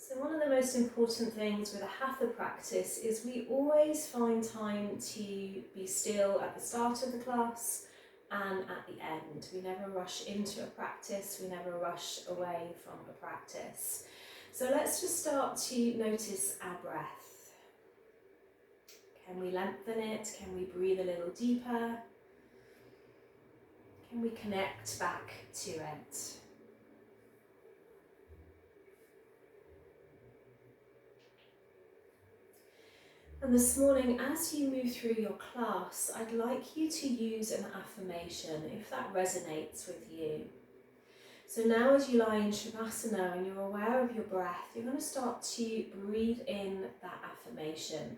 So one of the most important things with a hatha practice is we always find time to be still at the start of the class and at the end. We never rush into a practice, we never rush away from a practice. So let's just start to notice our breath. Can we lengthen it? Can we breathe a little deeper? Can we connect back to it? And this morning, as you move through your class, I'd like you to use an affirmation if that resonates with you. So now as you lie in Shavasana and you're aware of your breath, you're going to start to breathe in that affirmation.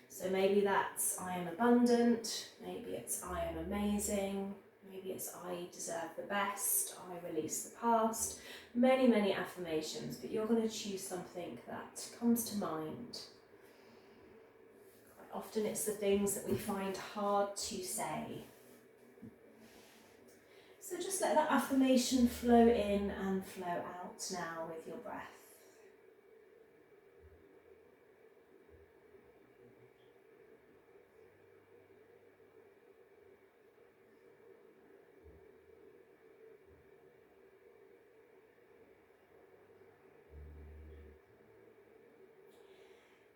So maybe that's I am abundant, maybe it's I am amazing, maybe it's I deserve the best, I release the past. Many, many affirmations, but you're going to choose something that comes to mind. Often it's the things that we find hard to say. So just let that affirmation flow in and flow out now with your breath.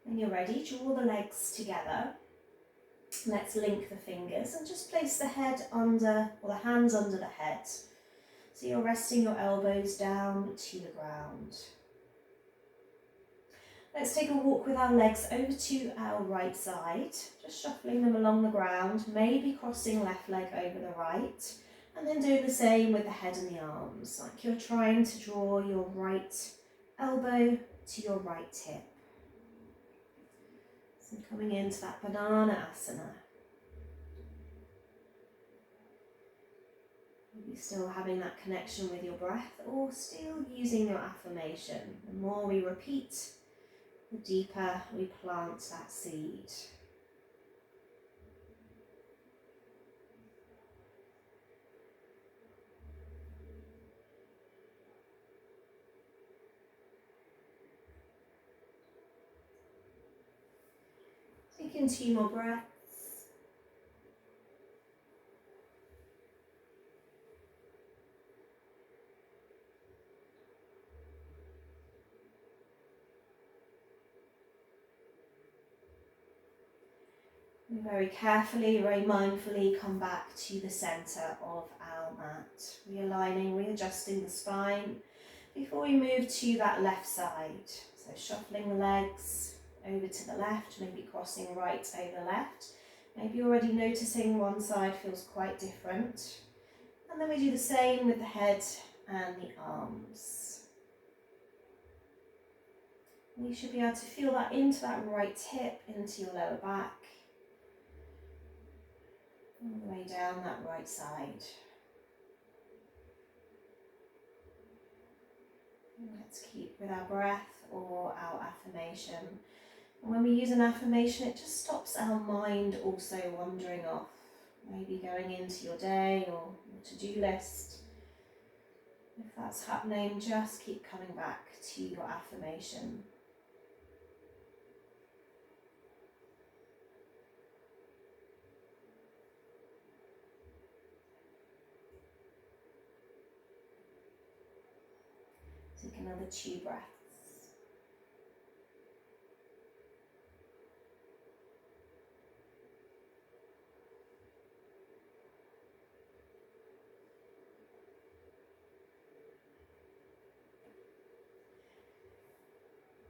When you're ready, draw the legs together. Let's link the fingers and just place the head under, or the hands under the head. So you're resting your elbows down to the ground. Let's take a walk with our legs over to our right side, just shuffling them along the ground, maybe crossing left leg over the right, and then do the same with the head and the arms, like you're trying to draw your right elbow to your right hip. So coming into that banana asana. Maybe still having that connection with your breath or still using your affirmation. The more we repeat, the deeper we plant that seed. Take in 2 more breaths. And very carefully, very mindfully come back to the centre of our mat. Realigning, readjusting the spine before we move to that left side. So shuffling the legs over to the left, maybe crossing right over left. Maybe already noticing one side feels quite different. And then we do the same with the head and the arms. You should be able to feel that into that right hip, into your lower back. All the way down that right side. And let's keep with our breath or our affirmation. And when we use an affirmation, it just stops our mind also wandering off. Maybe going into your day or your to-do list. If that's happening, just keep coming back to your affirmation. Take another 2 breaths.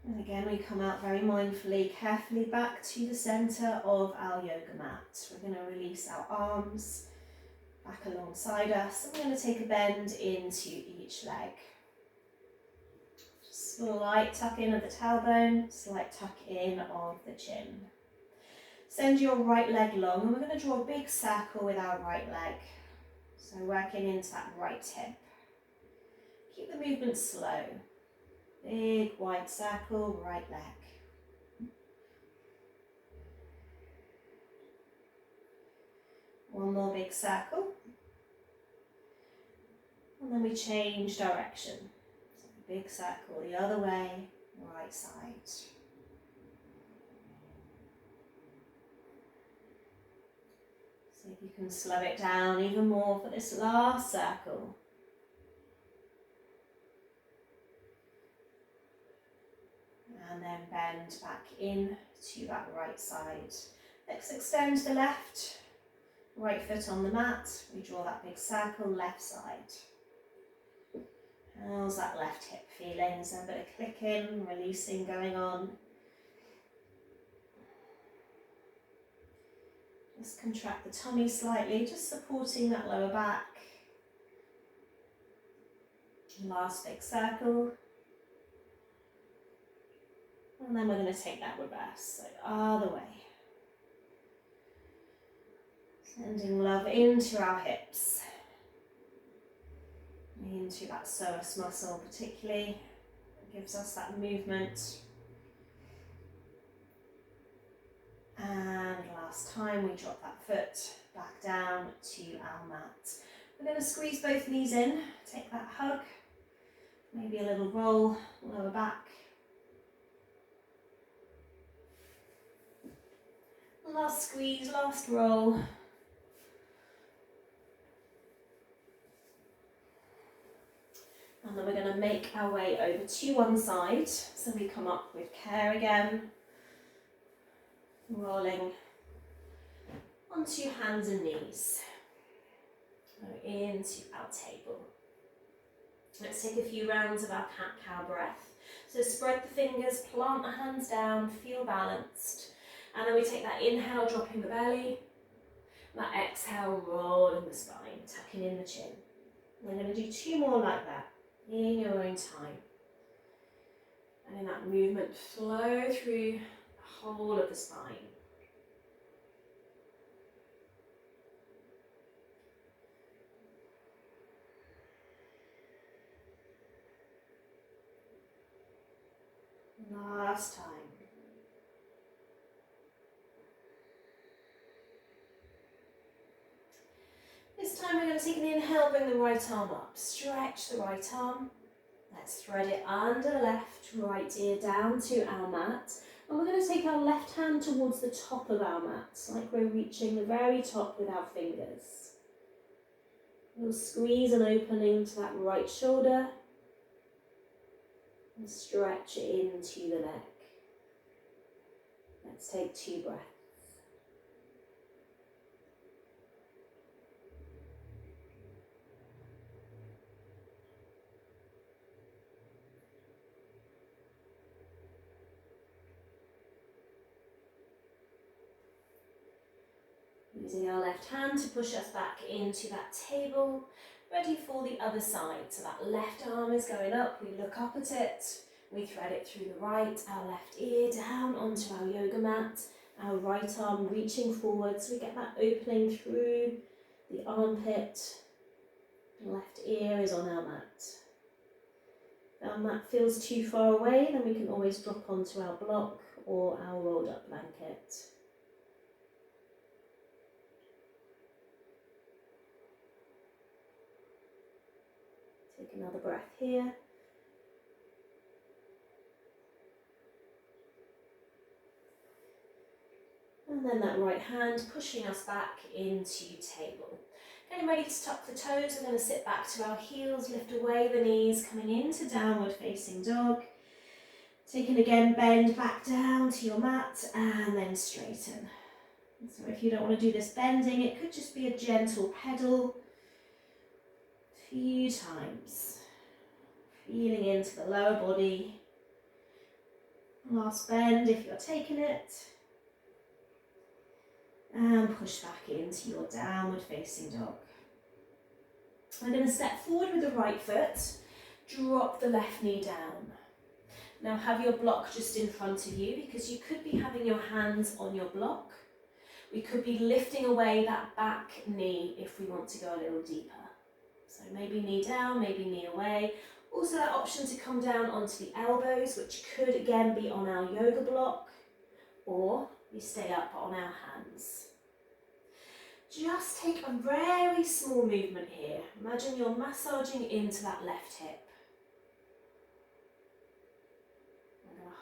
And again, we come out very mindfully, carefully back to the centre of our yoga mat. We're going to release our arms back alongside us. And we're going to take a bend into each leg. Slight tuck in of the tailbone, slight tuck in of the chin. Send your right leg long, and we're going to draw a big circle with our right leg. So working into that right hip. Keep the movement slow. Big wide circle, right leg. One more big circle. And then we change direction. So big circle the other way, right side. See if you can slow it down even more for this last circle. And then bend back in to that right side. Let's extend the left, right foot on the mat. We draw that big circle, left side. How's that left hip feeling? Is there a bit of clicking, releasing going on? Just contract the tummy slightly, just supporting that lower back. Last big circle. And then we're going to take that reverse, so other way. Sending love into our hips. Into that psoas muscle particularly. It gives us that movement. And last time we drop that foot back down to our mat. We're going to squeeze both knees in, take that hug, maybe a little roll, lower back. Last squeeze, last roll. And then we're going to make our way over to one side. So we come up with care again. Rolling onto hands and knees. Go into our table. Let's take a few rounds of our cat-cow breath. So spread the fingers, plant the hands down, feel balanced. And then we take that inhale, dropping the belly. That exhale, rolling the spine, tucking in the chin. We're going to do 2 more like that, in your own time. And in that movement, flow through the whole of the spine. Last time. This time we're going to take an inhale, bring the right arm up. Stretch the right arm. Let's thread it under the left, right ear down to our mat. And we're going to take our left hand towards the top of our mat, like we're reaching the very top with our fingers. We'll squeeze an opening to that right shoulder and stretch it into the neck. Let's take 2 breaths. Using our left hand to push us back into that table, ready for the other side. So that left arm is going up, we look up at it, we thread it through the right, our left ear down onto our yoga mat, our right arm reaching forward, so we get that opening through the armpit, left ear is on our mat. If our mat feels too far away, then we can always drop onto our block or our rolled up blanket. Take another breath here. And then that right hand pushing us back into table. Getting ready to tuck the toes, we're going to sit back to our heels, lift away the knees, coming into downward facing dog. Taking again, bend back down to your mat and then straighten. So if you don't want to do this bending, it could just be a gentle pedal. A few times. Feeling into the lower body. Last bend if you're taking it. And push back into your downward facing dog. I'm going to step forward with the right foot, drop the left knee down. Now have your block just in front of you because you could be having your hands on your block. We could be lifting away that back knee if we want to go a little deeper. So maybe knee down, maybe knee away. Also that option to come down onto the elbows, which could again be on our yoga block, or we stay up on our hands. Just take a very small movement here. Imagine you're massaging into that left hip.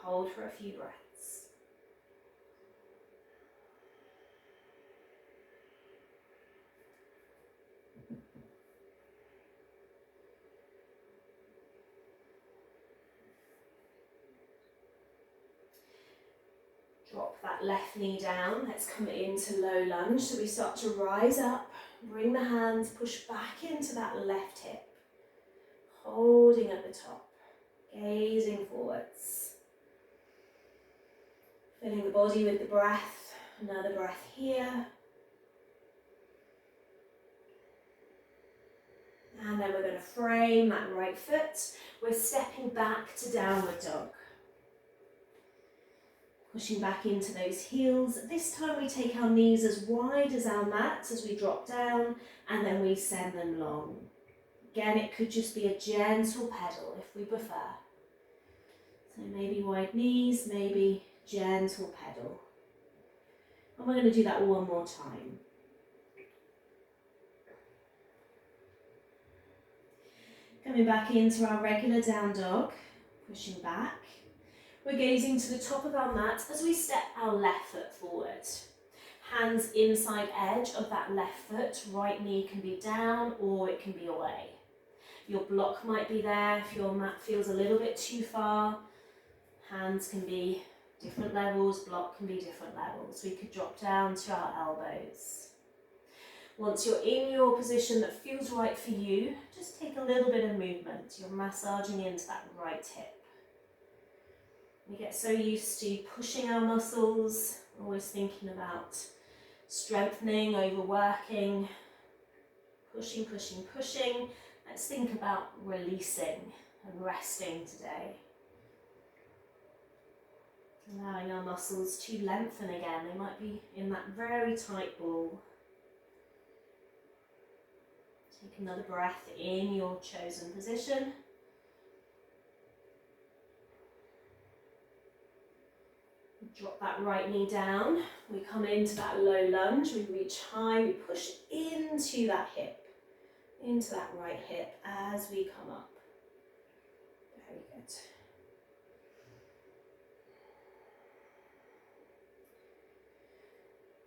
hold for a few breaths. Drop that left knee down. Let's come into low lunge. So we start to rise up, bring the hands, push back into that left hip. Holding at the top, gazing forwards. Filling the body with the breath. Another breath here. And then we're going to frame that right foot. We're stepping back to downward dog. Pushing back into those heels. This time we take our knees as wide as our mat as we drop down, and then we send them long. Again, it could just be a gentle pedal if we prefer. So maybe wide knees, maybe gentle pedal. And we're going to do that one more time. Coming back into our regular down dog, pushing back. We're gazing to the top of our mat as we step our left foot forward. Hands inside edge of that left foot, right knee can be down or it can be away. Your block might be there if your mat feels a little bit too far. Hands can be different levels, block can be different levels. We could drop down to our elbows. Once you're in your position that feels right for you, just take a little bit of movement. You're massaging into that right hip. We get so used to pushing our muscles, always thinking about strengthening, overworking, pushing, pushing, pushing. Let's think about releasing and resting today. Allowing our muscles to lengthen again. They might be in that very tight ball. Take another breath in your chosen position. Drop that right knee down. We come into that low lunge. We reach high. We push into that hip. Into that right hip as we come up. Very good.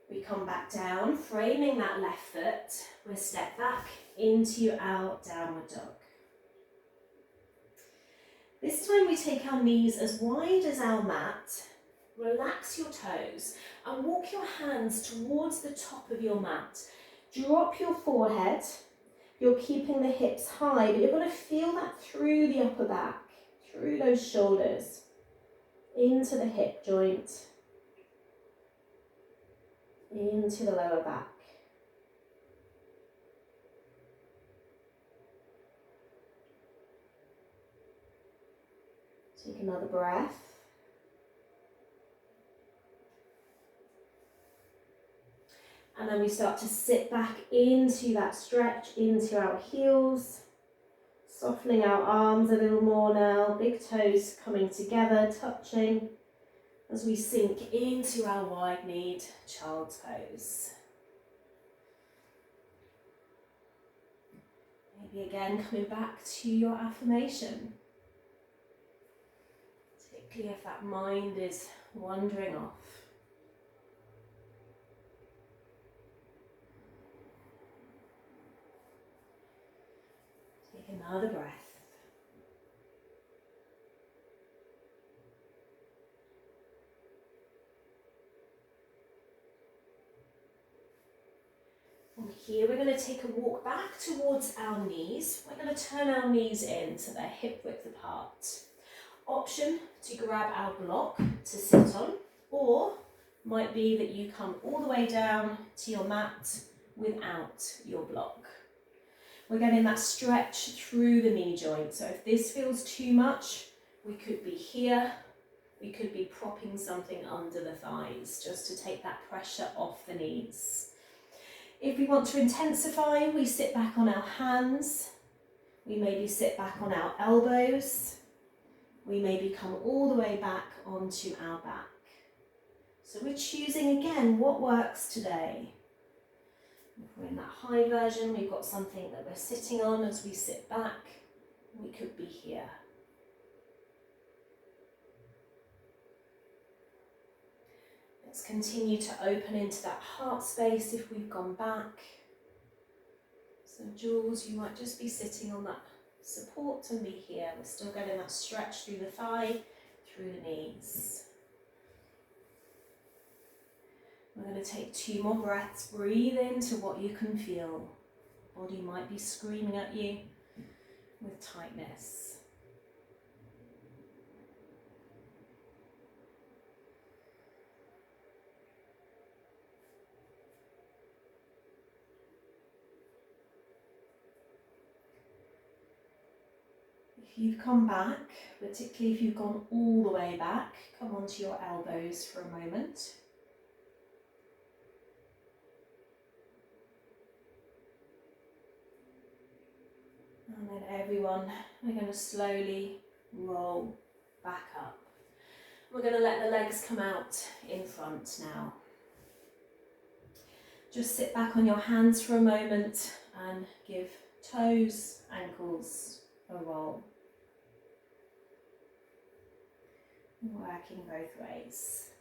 We come back down, framing that left foot. We step back into our downward dog. This time we take our knees as wide as our mat. Relax your toes and walk your hands towards the top of your mat. Drop your forehead. You're keeping the hips high, but you're going to feel that through the upper back, through those shoulders, into the hip joint, into the lower back. Take another breath. And then we start to sit back into that stretch, into our heels, softening our arms a little more now, big toes coming together, touching as we sink into our wide-kneed child's pose. Maybe again coming back to your affirmation, particularly if that mind is wandering off. Take another breath. From here we're going to take a walk back towards our knees. We're going to turn our knees in so they're hip width apart. Option to grab our block to sit on, or might be that you come all the way down to your mat without your block. We're getting that stretch through the knee joint. So if this feels too much, we could be here. We could be propping something under the thighs just to take that pressure off the knees. If we want to intensify, we sit back on our hands. We maybe sit back on our elbows. We maybe come all the way back onto our back. So we're choosing again what works today. If we're in that high version, we've got something that we're sitting on as we sit back. We could be here. Let's continue to open into that heart space if we've gone back. So Jules, you might just be sitting on that support and be here. We're still getting that stretch through the thigh, through the knees. We're going to take 2 more breaths. Breathe into what you can feel. Body might be screaming at you with tightness. If you've come back, particularly if you've gone all the way back, come onto your elbows for a moment. And then everyone, we're going to slowly roll back up. We're going to let the legs come out in front now. Just sit back on your hands for a moment and give toes, ankles a roll. Working both ways.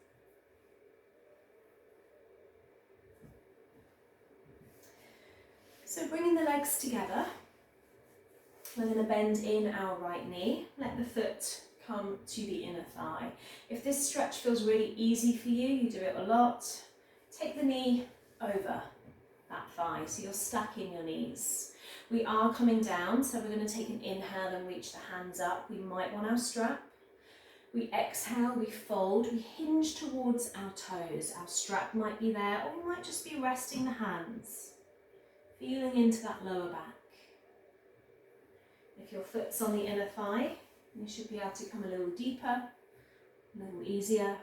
So bringing the legs together, we're going to bend in our right knee. Let the foot come to the inner thigh. If this stretch feels really easy for you, you do it a lot, take the knee over that thigh, so you're stacking your knees. We are coming down, so we're going to take an inhale and reach the hands up. We might want our strap. We exhale, we fold, we hinge towards our toes. Our strap might be there, or we might just be resting the hands, feeling into that lower back. If your foot's on the inner thigh, you should be able to come a little deeper, a little easier.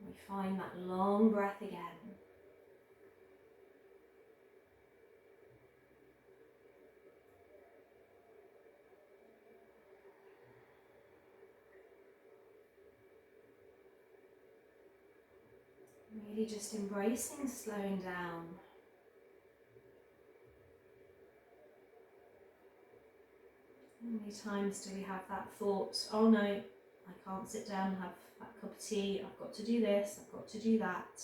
We find that long breath again. Really just embracing slowing down. How many times do we have that thought, oh no, I can't sit down and have that cup of tea, I've got to do this, I've got to do that.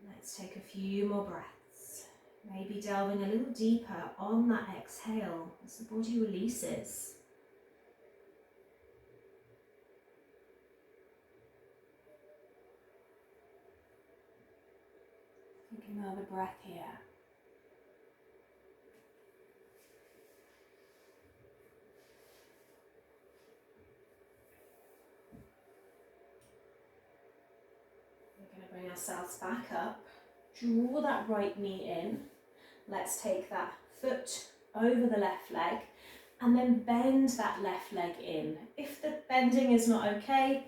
Let's take a few more breaths. Maybe delving a little deeper on that exhale as the body releases. Take another breath here. We're going to bring ourselves back up. Draw that right knee in. Let's take that foot over the left leg and then bend that left leg in. If the bending is not okay,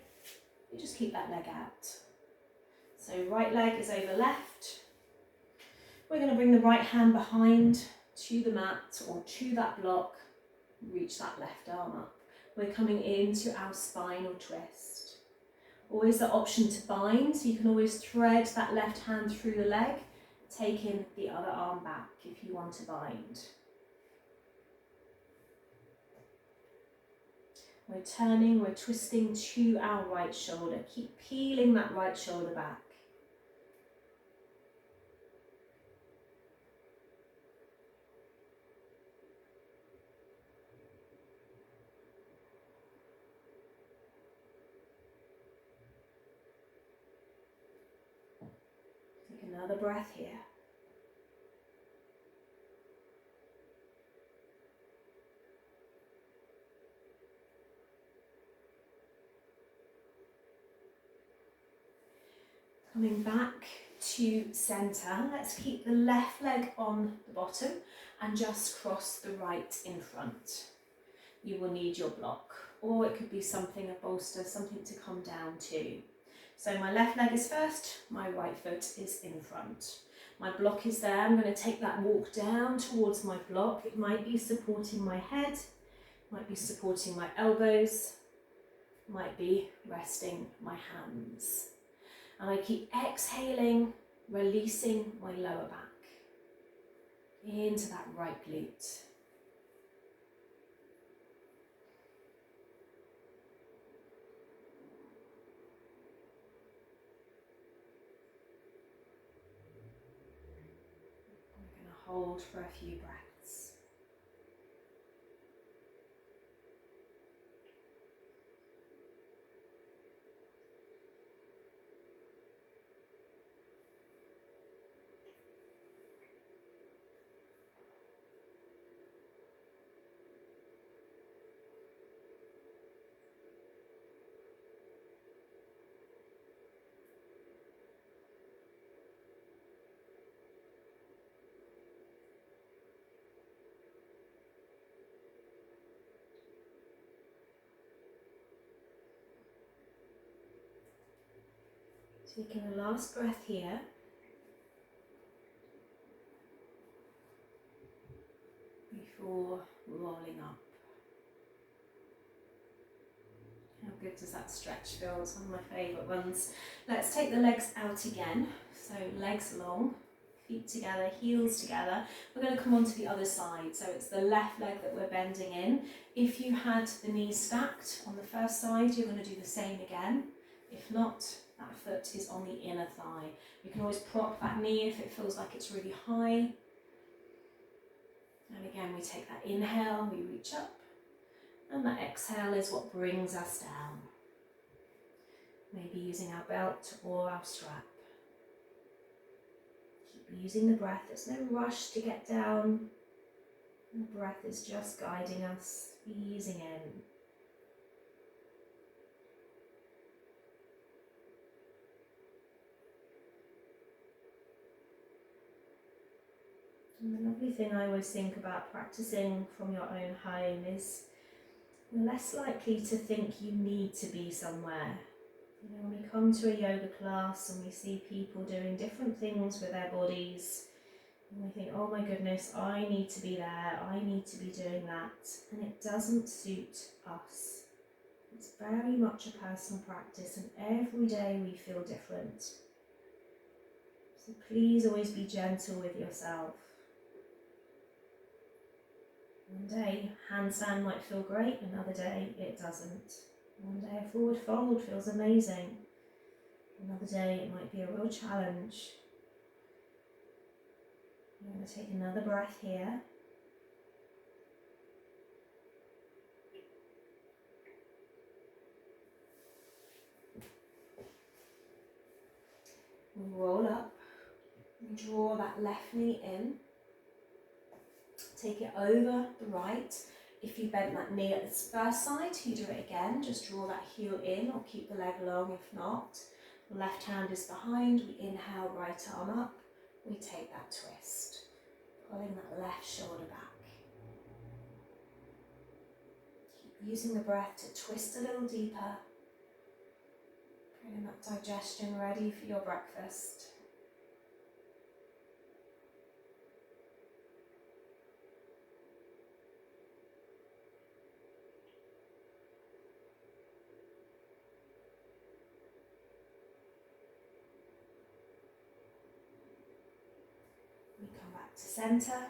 you just keep that leg out. So right leg is over left. We're going to bring the right hand behind to the mat or to that block. Reach that left arm up. We're coming into our spinal twist. Always the option to bind, so you can always thread that left hand through the leg, taking the other arm back if you want to bind. We're turning, we're twisting to our right shoulder. Keep peeling that right shoulder back. Take another breath here. Coming back to centre, let's keep the left leg on the bottom and just cross the right in front. You will need your block, or it could be something, a bolster, something to come down to. So my left leg is first, my right foot is in front. My block is there, I'm going to take that walk down towards my block. It might be supporting my head, might be supporting my elbows, might be resting my hands. And I keep exhaling, releasing my lower back into that right glute. hold for a few breaths. Taking a last breath here. Before rolling up. How good does that stretch feel? It's one of my favourite ones. Let's take the legs out again. So legs long, feet together, heels together. We're going to come onto the other side. So it's the left leg that we're bending in. If you had the knees stacked on the first side, you're going to do the same again. If not, that foot is on the inner thigh. You can always prop that knee if it feels like it's really high. And again, we take that inhale, we reach up, and that exhale is what brings us down. Maybe using our belt or our strap. Keep using the breath, there's no rush to get down. The breath is just guiding us, easing in. And the lovely thing I always think about practicing from your own home is you're less likely to think you need to be somewhere. You know, when we come to a yoga class and we see people doing different things with their bodies, and we think, oh my goodness, I need to be there, I need to be doing that, and it doesn't suit us. It's very much a personal practice, and every day we feel different. So please always be gentle with yourself. One day, handstand might feel great, another day it doesn't. One day a forward fold feels amazing. Another day it might be a real challenge. I'm going to take another breath here. We'll roll up and draw that left knee in. Take it over the right. If you bent that knee at the first side, you do it again. Just draw that heel in or keep the leg long if not. The left hand is behind. We inhale, right arm up. We take that twist, pulling that left shoulder back. Keep using the breath to twist a little deeper. Getting that digestion ready for your breakfast. We come back to centre.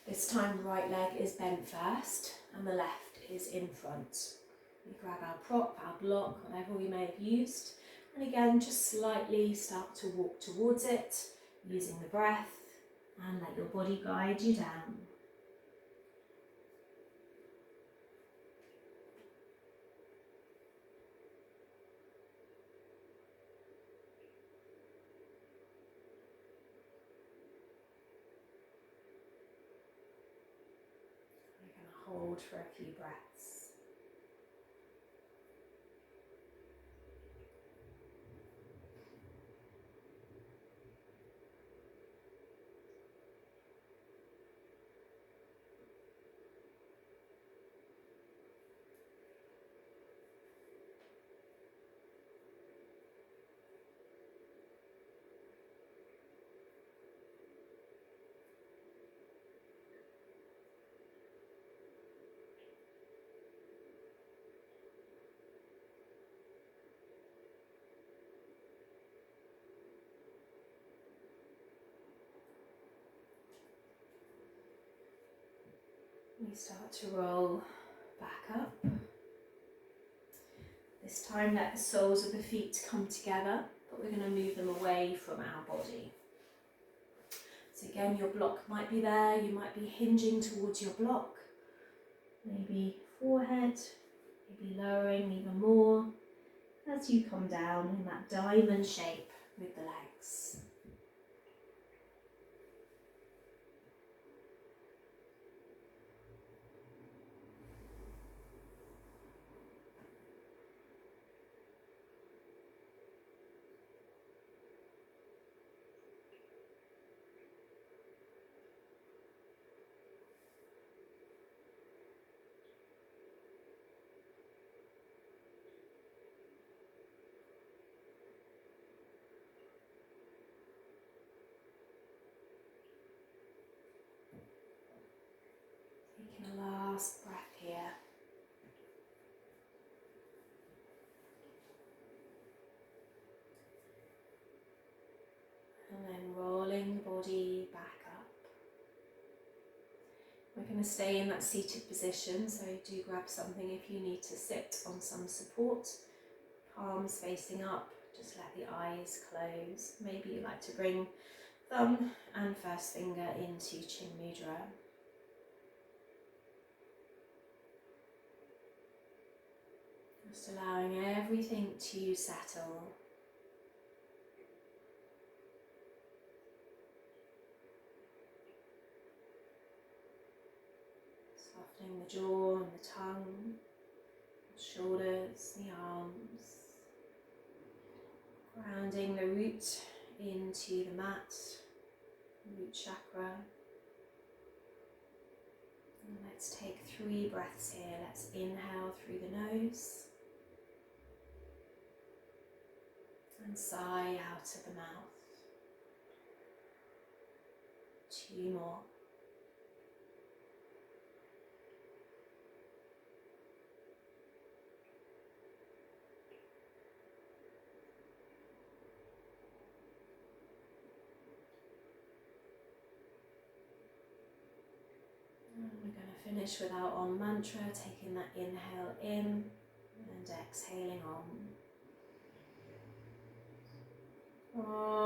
This time the right leg is bent first and the left is in front. We grab our prop, our block, whatever we may have used, and again just slightly start to walk towards it, using the breath, and let your body guide you down. We're going to hold for a few breaths. We start to roll back up. This time let the soles of the feet come together, but we're going to move them away from our body. So again, your block might be there, you might be hinging towards your block. Maybe forehead, maybe lowering even more as you come down in that diamond shape with the legs. Taking a last breath here. And then rolling the body back up. We're going to stay in that seated position, so do grab something if you need to sit on some support. Palms facing up, just let the eyes close. Maybe you like to bring thumb and first finger into Chin Mudra. Just allowing everything to settle. Softening the jaw and the tongue, the shoulders, the arms. Grounding the root into the mat, root chakra. And let's take 3 breaths here. Let's inhale through the nose. And sigh out of the mouth. 2 more. And we're going to finish with our Om mantra, taking that inhale in and exhaling on. Om.